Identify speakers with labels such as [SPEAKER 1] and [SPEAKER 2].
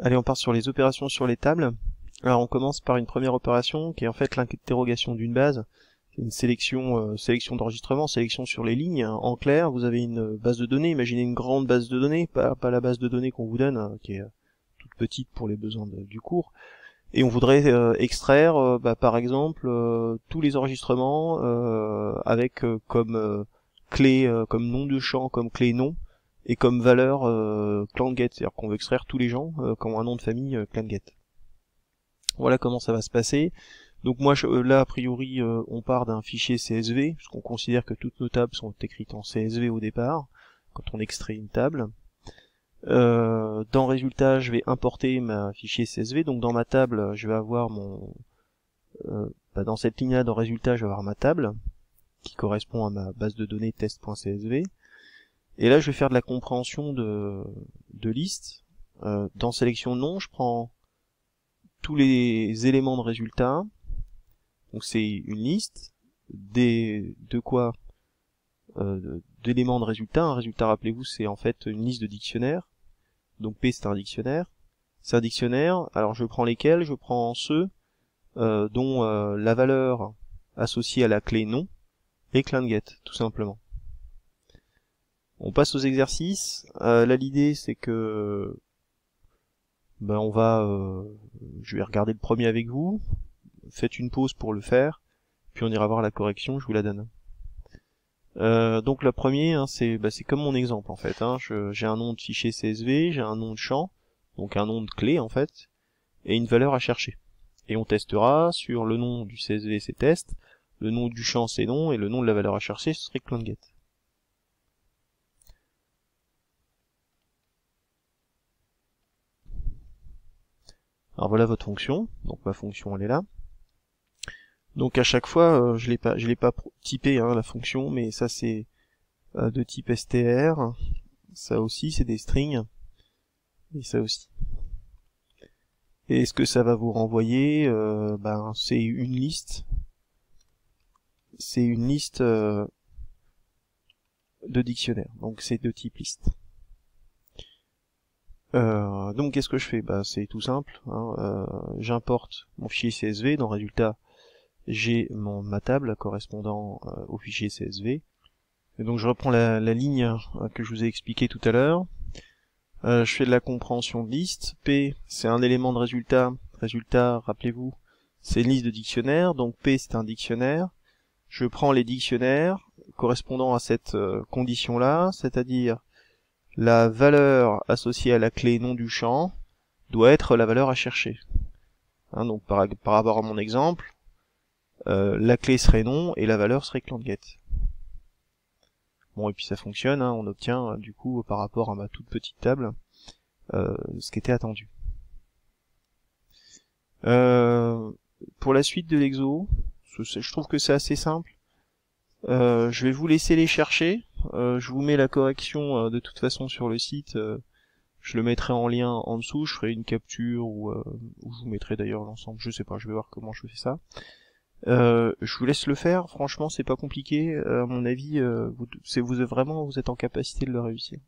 [SPEAKER 1] Allez, on part sur les opérations sur les tables. Alors on commence par une première opération qui est en fait l'interrogation d'une base. C'est une sélection, sélection d'enregistrement, sélection sur les lignes. En clair, vous avez une base de données, imaginez une grande base de données, pas la base de données qu'on vous donne, hein, qui est toute petite pour les besoins du cours. Et on voudrait extraire, par exemple, tous les enregistrements avec comme clé, comme nom de champ, comme clé nom, et comme valeur ClanGet, c'est-à-dire qu'on veut extraire tous les gens qui ont un nom de famille ClanGet. Voilà comment ça va se passer. Donc moi là a priori on part d'un fichier CSV, puisqu'on considère que toutes nos tables sont écrites en CSV au départ, quand on extrait une table. Dans résultat, je vais importer ma fichier CSV, donc dans ma table, je vais avoir mon... dans cette ligne-là, dans résultat, je vais avoir ma table, qui correspond à ma base de données test.csv. Et là, je vais faire de la compréhension de listes. Dans sélection nom, je prends tous les éléments de résultat. Donc c'est une liste d'éléments de résultat. Un résultat, rappelez-vous, c'est en fait une liste de dictionnaires. Donc P c'est un dictionnaire. C'est un dictionnaire. Alors je prends lesquels? Je prends ceux dont la valeur associée à la clé nom est ClanGet, tout simplement. On passe aux exercices. Là l'idée c'est que je vais regarder le premier avec vous. Faites une pause pour le faire, puis on ira voir la correction, je vous la donne. Donc le premier, hein, c'est comme mon exemple en fait. Hein. J'ai un nom de fichier CSV, j'ai un nom de champ, donc un nom de clé en fait, et une valeur à chercher. Et on testera sur le nom du CSV c'est test, le nom du champ c'est nom, et le nom de la valeur à chercher ce serait ClanGet. Alors voilà votre fonction, donc ma fonction elle est là. Donc à chaque fois, je l'ai pas typé hein, la fonction, mais ça c'est de type str, ça aussi c'est des strings, et ça aussi. Et ce que ça va vous renvoyer, c'est une liste. C'est une liste de dictionnaires, donc c'est de type liste. Donc qu'est-ce que je fais? C'est tout simple. Hein, j'importe mon fichier CSV, dans résultat j'ai ma table correspondant au fichier CSV. Et donc je reprends la ligne que je vous ai expliqué tout à l'heure. Je fais de la compréhension de liste. P c'est un élément de résultat. Résultat, rappelez-vous, c'est une liste de dictionnaires. Donc P c'est un dictionnaire. Je prends les dictionnaires correspondant à cette condition-là, c'est-à-dire la valeur associée à la clé nom du champ doit être la valeur à chercher. Hein, donc par rapport à mon exemple, la clé serait nom et la valeur serait ClanGet. Bon, et puis ça fonctionne, hein, on obtient du coup par rapport à ma toute petite table ce qui était attendu. Pour la suite de l'exo, je trouve que c'est assez simple. Je vais vous laisser les chercher. Je vous mets la correction de toute façon sur le site. Je le mettrai en lien en dessous. Je ferai une capture ou je vous mettrai d'ailleurs l'ensemble. Je sais pas, je vais voir comment je fais ça. Je vous laisse le faire. Franchement, c'est pas compliqué. À mon avis, vous êtes en capacité de le réussir.